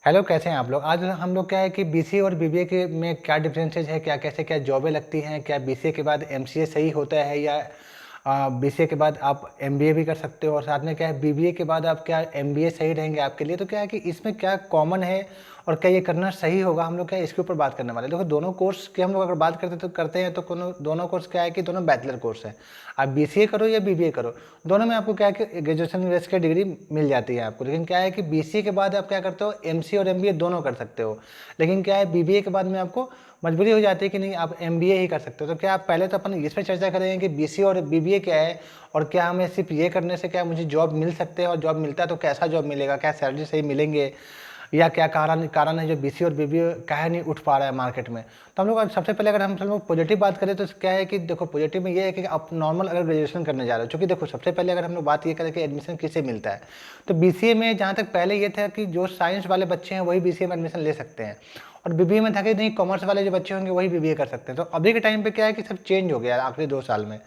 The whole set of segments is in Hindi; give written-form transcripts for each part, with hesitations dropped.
हेलो, कैसे हैं आप लोग? आज हम लोग क्या है कि बीसीए और बीबीए के में क्या डिफरेंसेस है, क्या कैसे क्या जॉबें लगती हैं, क्या बीसीए के बाद एमसीए सही होता है या बीसीए के बाद आप एमबीए भी कर सकते हो, और साथ में क्या है बीबीए के बाद आप क्या एमबीए सही रहेंगे आपके लिए। तो क्या है कि इसमें क्या कॉमन है और क्या ये करना सही होगा, हम लोग क्या है इसके ऊपर बात करने वाले हैं। देखो, दोनों कोर्स की हम लोग अगर बात करते हैं तो दोनों कोर्स क्या है कि दोनों बैचलर कोर्स हैं। आप बीसीए करो या बीबीए करो, दोनों में आपको क्या है कि ग्रेजुएशन यूनिवर्सिटी की डिग्री मिल जाती है आपको। लेकिन क्या है कि बीसीए के बाद आप क्या करते हो, एमसीए और एमबीए दोनों कर सकते हो। लेकिन क्या है बीबीए के बाद में आपको मजबूरी हो जाती है कि नहीं, आप एमबीए ही कर सकते हो। तो क्या आप पहले तो अपन इस पर चर्चा करेंगे कि बीसीए और बीबीए क्या है, और क्या हमें सिर्फ ये करने से क्या मुझे जॉब मिल सकते हैं, और जॉब मिलता है तो कैसा जॉब मिलेगा, क्या सैलरी सही मिलेंगे, या क्या कारण कारण है जो बीसीए और बीबीए काहे नहीं उठ पा रहा है मार्केट में। तो हम लोग सबसे पहले अगर हम लोग पॉजिटिव बात करें तो क्या है कि देखो, पॉजिटिव में ये है कि आप नॉर्मल अगर ग्रेजुएशन करने जा रहे हो, चूँकि देखो सबसे पहले अगर हम लोग बात ये करें कि एडमिशन किससे मिलता है, तो बीसीए में जहाँ तक पहले ये था कि जो साइंस वाले बच्चे हैं वही बीसीए में एडमिशन ले सकते हैं, और बीबीए में था कि नहीं, कॉमर्स वाले जो बच्चे होंगे वही बीबीए कर सकते हैं। तो अभी के टाइम पे क्या है कि सब चेंज हो गया है आखिरी 2 साल में।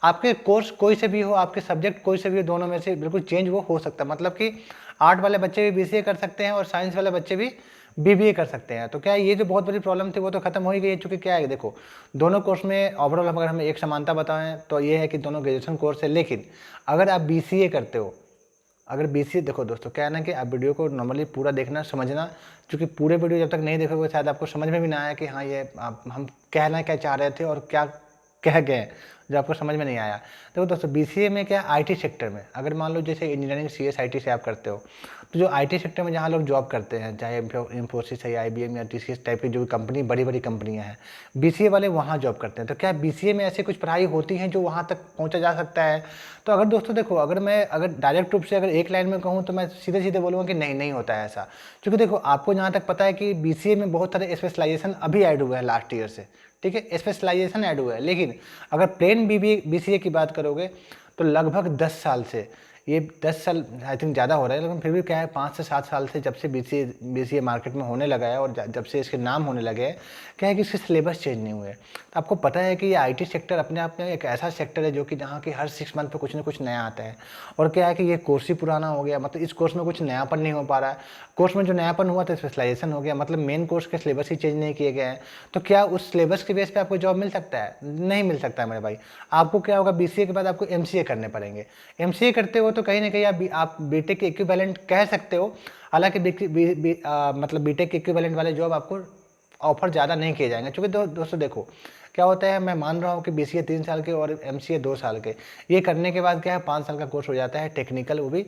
आपके कोर्स कोई से भी हो, आपके सब्जेक्ट कोई से भी हो, दोनों में से बिल्कुल चेंज वो हो सकता है। मतलब कि आर्ट वाले बच्चे भी बीसीए कर सकते हैं और साइंस वाले बच्चे भी बीबीए कर सकते हैं। तो क्या ये जो बहुत बड़ी प्रॉब्लम थी वो तो खत्म हो ही गई है, चूँकि क्या है देखो, दोनों कोर्स में ओवरऑल अगर हमें एक समानता बताएं तो ये है कि दोनों ग्रेजुएशन कोर्स है। लेकिन अगर आप बीसीए करते हो, अगर बीसीए देखो दोस्तों, क्या है ना कि आप वीडियो को नॉर्मली पूरा देखना समझना, क्योंकि पूरे वीडियो जब तक नहीं देखोगे शायद आपको समझ में भी ना आया कि हाँ ये हम कहना क्या चाह रहे थे और क्या कह गए, जो आपको समझ में नहीं आया। देखो दोस्तों, बीसीए में क्या आईटी सेक्टर में, अगर मान लो जैसे इंजीनियरिंग सीएस आईटी से आप करते हो, तो जो आईटी सेक्टर में जहाँ लोग जॉब करते हैं, चाहे इंफोसिस है या आईबीएम या टीसीएस टाइप की जो कंपनी बड़ी बड़ी कंपनियाँ हैं, बीसीए वाले वहाँ जॉब करते हैं। तो क्या बीसीए में ऐसी कुछ पढ़ाई होती है जो वहाँ तक पहुँचा जा सकता है? तो अगर दोस्तों देखो, अगर डायरेक्ट रूप से अगर एक लाइन में कहूँ तो मैं सीधे सीधे बोलूँगा कि नहीं, नहीं होता है ऐसा। क्योंकि देखो, आपको जहाँ तक पता है कि बीसीए में बहुत सारे स्पेशलाइजेशन अभी ऐड हुए हैं लास्ट ईयर से, ठीक है, स्पेशलाइजेशन ऐड हुआ है। लेकिन अगर प्लेन बीसीए की बात करोगे तो लगभग 10 साल से, ये 10 साल आई थिंक ज़्यादा हो रहा है, लेकिन फिर भी क्या है 5 से 7 साल से जब से बीसीए मार्केट में होने लगा है और जब से इसके नाम होने लगे हैं, क्या है कि इसके सिलेबस चेंज नहीं हुए। तो आपको पता है कि ये आईटी सेक्टर अपने आप में एक ऐसा सेक्टर है जो कि जहाँ की हर 6 मंथ पे कुछ ना कुछ नया आता है। और क्या है कि ये कोर्स ही पुराना हो गया, मतलब इस कोर्स में कुछ नयापन नहीं हो पा रहा है। कोर्स में जो नयापन हुआ तो स्पेशलाइजेशन हो गया, मतलब मेन कोर्स के सिलेबस ही चेंज नहीं किए गए हैं। तो क्या उस सिलेबस के बेस पे आपको जॉब मिल सकता है? नहीं मिल सकता है मेरे भाई। आपको क्या होगा, बीसीए के बाद आपको एमसीए करने पड़ेंगे। एमसीए करते हो तो कहीं ना कहीं आप बीटेक के इक्विवेलेंट कह सकते हो। हालांकि मतलब बीटेक के इक्विवेलेंट वाले जॉब आपको ऑफर ज़्यादा नहीं किए जाएंगे, क्योंकि दोस्तों देखो, क्या होता है, मैं मान रहा हूँ कि बीसीए 3 साल के और एमसीए 2 साल के, ये करने के बाद क्या है 5 साल का कोर्स हो जाता है टेक्निकल। वो भी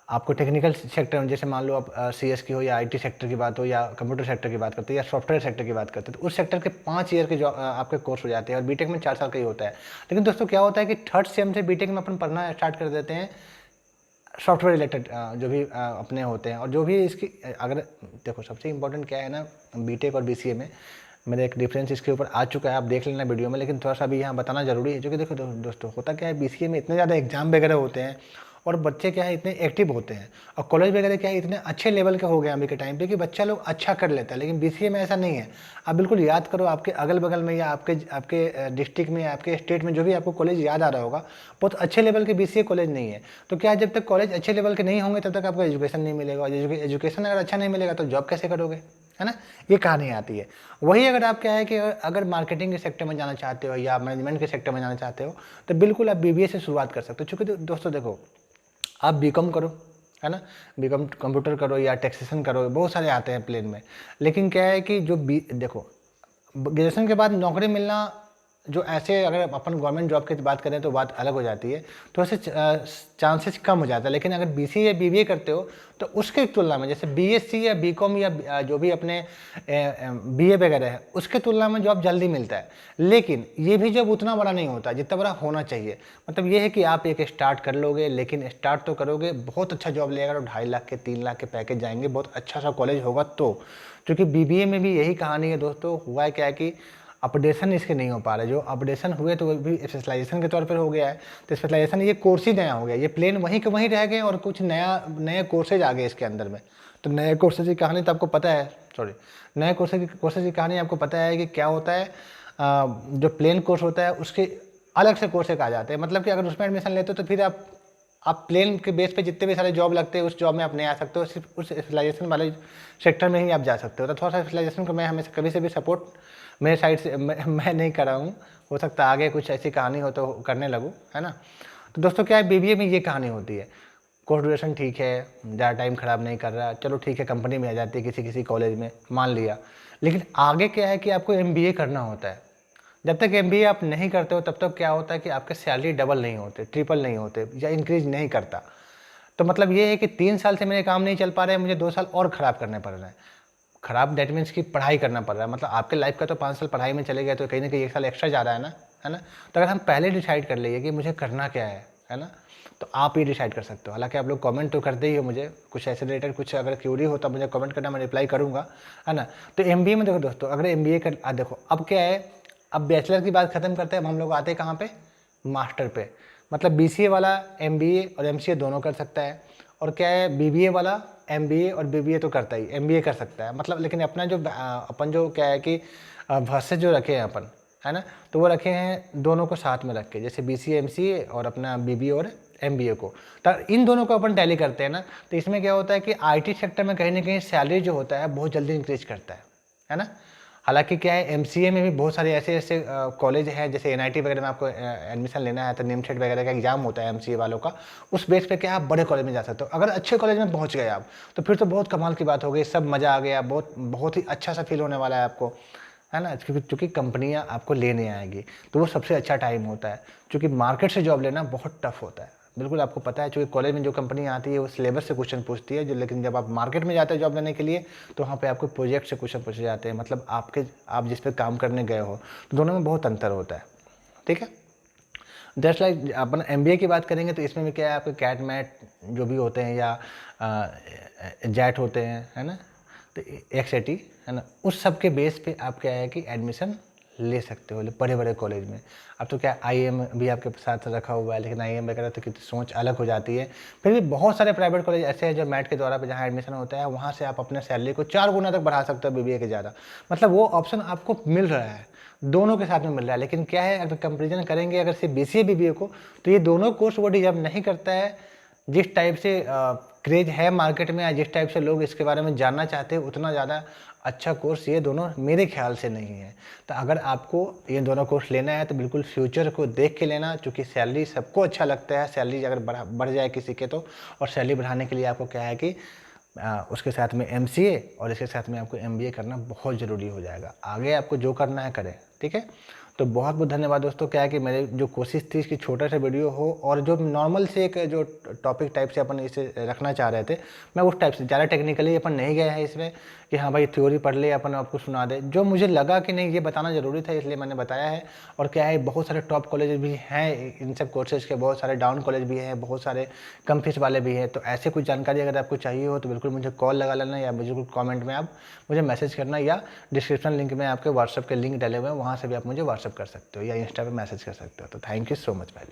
आपको टेक्निकल सेक्टर में, जैसे मान लो आप सीएस की हो या आईटी सेक्टर की बात हो या कंप्यूटर सेक्टर की बात करते हैं या सॉफ्टवेयर सेक्टर की बात करते हैं, तो उस सेक्टर के 5 ईयर के आपके कोर्स हो जाते हैं, और बीटेक में 4 साल का ही होता है। लेकिन दोस्तों क्या होता है कि थर्ड सेम से बीटेक में अपन पढ़ना स्टार्ट कर देते हैं सॉफ्टवेयर रिलेटेड जो भी अपने होते हैं, और जो भी इसकी अगर देखो, सबसे इंपॉर्टेंट क्या है ना, बीटेक और बीसीए में मेरा एक डिफरेंस इसके ऊपर आ चुका है, आप देख लेना वीडियो में, लेकिन थोड़ा सा भी यहाँ बताना जरूरी है। क्योंकि देखो दोस्तों, होता क्या है, बीसीए में इतने ज़्यादा एग्जाम वगैरह होते हैं और बच्चे क्या है इतने एक्टिव होते हैं, और कॉलेज वगैरह क्या है इतने अच्छे लेवल के हो गए अभी के टाइम पे कि बच्चा लोग अच्छा कर लेता है। लेकिन बीसीए में ऐसा नहीं है। आप बिल्कुल याद करो, आपके अगल बगल में या आपके आपके डिस्ट्रिक्ट में या आपके स्टेट में जो भी आपको कॉलेज याद आ रहा होगा, बहुत अच्छे लेवल के बीसीए कॉलेज नहीं है। तो क्या जब तक कॉलेज अच्छे लेवल के नहीं होंगे तब तक आपको एजुकेशन नहीं मिलेगा, और एजुकेशन अगर अच्छा नहीं मिलेगा तो जॉब कैसे करोगे, है ना? ये कहानी आती है। वही अगर आप क्या है कि अगर मार्केटिंग के सेक्टर में जाना चाहते हो या मैनेजमेंट के सेक्टर में जाना चाहते हो, तो बिल्कुल आप बीबीए से शुरुआत कर सकते हो। चूँकि दोस्तों देखो, आप बीकॉम करो, है ना, बीकॉम कंप्यूटर करो या टैक्सेशन करो, बहुत सारे आते हैं प्लेन में। लेकिन क्या है कि जो देखो, ग्रेजुएशन के बाद नौकरी मिलना, जो ऐसे अगर अपन गवर्नमेंट जॉब की बात करें तो बात अलग हो जाती है, तो ऐसे चांसेस कम हो जाता है। लेकिन अगर बीसीए या बीबीए करते हो तो उसके तुलना में, जैसे बीएससी या बीकॉम या जो भी अपने बीए वगैरह है, उसके तुलना में जॉब जल्दी मिलता है। लेकिन ये भी जॉब उतना बड़ा नहीं होता जितना बड़ा होना चाहिए। मतलब ये है कि आप एक स्टार्ट कर लोगे, लेकिन स्टार्ट तो करोगे, बहुत अच्छा जॉब लेगा तो 2.5 लाख के 3 लाख के पैकेज जाएंगे, बहुत अच्छा सा कॉलेज होगा तो। क्योंकि बीबीए में भी यही कहानी है दोस्तों, हुआ है क्या है कि अपडेशन इसके नहीं हो पा रहे। जो अपडेशन हुए तो वो भी स्पेशलाइजेशन के तौर पर हो गया है। तो स्पेशलाइजेशन ये कोर्स ही नया हो गया, ये प्लेन वहीं के वहीं रह गए और कुछ नए कोर्सेज आ गए इसके अंदर में। तो नए कोर्सेज की कहानी तो आपको पता है, सॉरी, नए कोर्सेज की कहानी आपको पता है कि क्या होता है। जो प्लेन कोर्स होता है उसके अलग से कोर्स एक आ जाते हैं। मतलब कि अगर उसमें एडमिशन लेते हो तो फिर आप प्लेन के बेस पे जितने भी सारे जॉब लगते हैं उस जॉब में आप नहीं आ सकते हो, सिर्फ उस स्पेशलाइजेशन वाले सेक्टर में ही आप जा सकते हो। तो थोड़ा सा स्पेशलाइजेशन को मैं हमेशा कभी से भी सपोर्ट मेरे साइड से मैं नहीं कर रहा हूँ, हो सकता है आगे कुछ ऐसी कहानी हो तो करने लगूँ, है ना। तो दोस्तों क्या है, बीबीए में ये कहानी होती है, कोर्स ड्यूरेशन ठीक है, ज़्यादा टाइम ख़राब नहीं कर रहा, चलो ठीक है, कंपनी में आ जाती है किसी किसी कॉलेज में, मान लिया। लेकिन आगे क्या है कि आपको एमबीए करना होता है। जब तक एमबीए आप नहीं करते हो तब तक क्या होता है कि आपके सैलरी डबल नहीं होते, ट्रिपल नहीं होते, या इंक्रीज नहीं करता। तो मतलब ये है कि 3 साल से मेरे काम नहीं चल पा रहे हैं, मुझे 2 साल और ख़राब करने पड़ रहे हैं। ख़राब दैट मीन्स कि पढ़ाई करना पड़ रहा है, मतलब आपके लाइफ का तो 5 साल पढ़ाई में चले गए, तो कहीं ना कहीं 1 साल एक्स्ट्रा जा रहा है ना, है ना। तो अगर हम पहले डिसाइड कर लिए कि मुझे करना क्या है ना, तो आप ये डिसाइड कर सकते हो। हालांकि आप लोग कमेंट तो करते ही हो, मुझे कुछ ऐसे रिलेटेड कुछ अगर क्यूरी हो तो मुझे कमेंट करना, मैं रिप्लाई करूँगा, है ना। तो एमबीए में देखो दोस्तों, अगर एमबीए कर देखो अब क्या है, अब बैचलर की बात खत्म करते हैं, अब हम लोग आते हैं कहाँ पे, मास्टर पे। मतलब बीसीए वाला एमबीए और एमसीए दोनों कर सकता है, और क्या है, बीबीए वाला एमबीए और बीबीए तो करता ही, एमबीए कर सकता है। मतलब लेकिन अपना जो अपन जो क्या है कि वर्सेस जो रखे हैं अपन, है ना, तो वो रखे हैं दोनों को साथ में रख के, जैसे बीसीए एमसीए और अपना बीबीए और एमबीए को। तो इन दोनों को अपन टैली करते हैं ना, तो इसमें क्या होता है कि आईटी सेक्टर में कहीं ना कहीं सैलरी जो होता है बहुत जल्दी इंक्रीज करता है ना। हालांकि क्या है, एमसीए में भी बहुत सारे ऐसे ऐसे कॉलेज हैं, जैसे एनआईटी वगैरह में आपको एडमिशन लेना है तो नेमसेट वगैरह का एग्जाम होता है एमसीए वालों का, उस बेस पे क्या आप बड़े कॉलेज में जा सकते हो। अगर अच्छे कॉलेज में पहुंच गए आप तो फिर तो बहुत कमाल की बात हो गई, सब मज़ा आ गया, बहुत बहुत ही अच्छा सा फील होने वाला है आपको, है ना। क्योंकि कंपनियां आपको लेने आएंगी, तो वो सबसे अच्छा टाइम होता है। क्योंकि मार्केट से जॉब लेना बहुत टफ होता है, बिल्कुल आपको पता है। क्योंकि कॉलेज में जो कंपनी आती है वो सिलेबस से क्वेश्चन पूछती है, जो लेकिन जब आप मार्केट में जाते हैं जॉब लेने के लिए, तो वहाँ पे आपको प्रोजेक्ट से क्वेश्चन पूछे जाते हैं, मतलब आप जिस पे काम करने गए हो, तो दोनों में बहुत अंतर होता है, ठीक है। जस्ट लाइक अपन एमबीए की बात करेंगे तो इसमें भी क्या है, आपके कैट मैट जो भी होते हैं या जैट होते हैं, है ना, तो एक्सएटी, है ना, उस सब के बेस पे आप क्या है कि एडमिशन ले सकते हो बड़े बड़े कॉलेज में। अब तो क्या आईएम भी आपके साथ रखा हुआ है, लेकिन आईएम वगैरह तो कितनी सोच अलग हो जाती है। फिर भी बहुत सारे प्राइवेट कॉलेज ऐसे हैं जो मैट के द्वारा पे जहाँ एडमिशन होता है, वहाँ से आप अपने सैलरी को 4 गुना तक बढ़ा सकते हो बीबीए के ज़्यादा। मतलब वो ऑप्शन आपको मिल रहा है, दोनों के साथ में मिल रहा है। लेकिन क्या है, अगर कंपेरिजन करेंगे अगर सिर्फ बीसीए बीबीए को, तो ये दोनों कोर्स वो डिजर्व नहीं करता है। जिस टाइप से क्रेज है मार्केट में, या जिस टाइप से लोग इसके बारे में जानना चाहते हैं, उतना ज़्यादा अच्छा कोर्स ये दोनों मेरे ख्याल से नहीं है। तो अगर आपको ये दोनों कोर्स लेना है तो बिल्कुल फ्यूचर को देख के लेना, क्योंकि सैलरी सबको अच्छा लगता है, सैलरी अगर बढ़ जाए किसी के तो। और सैलरी बढ़ाने के लिए आपको क्या है कि उसके साथ में एमसीए और इसके साथ में आपको एमबीए करना बहुत ज़रूरी हो जाएगा। आगे आपको जो करना है करें, ठीक है। तो बहुत बहुत धन्यवाद दोस्तों। क्या है कि मेरे जो कोशिश थी कि छोटा सा वीडियो हो, और जो नॉर्मल से एक जो टॉपिक टाइप से अपन इसे रखना चाह रहे थे, मैं उस टाइप से ज़्यादा टेक्निकली अपन नहीं गए हैं इसमें कि हाँ भाई थ्योरी पढ़ ले अपन आपको सुना दे। जो मुझे लगा कि नहीं ये बताना ज़रूरी था, इसलिए मैंने बताया है। और क्या है, बहुत सारे टॉप कॉलेज भी हैं इन सब कोर्सेज के, बहुत सारे डाउन कॉलेज भी हैं, बहुत सारे कम फीस वाले भी हैं। तो ऐसे कुछ जानकारी अगर आपको चाहिए हो तो बिल्कुल मुझे कॉल लगा लेना, या बिल्कुल कॉमेंट में आप मुझे मैसेज करना, या डिस्क्रिप्शन लिंक में आपके व्हाट्सअप के लिंक डले हुए हैं, वहाँ से भी आप मुझे व्हाट्सअप कर सकते हो या इंस्टा पे मैसेज कर सकते हो। तो थैंक यू सो मच भाई।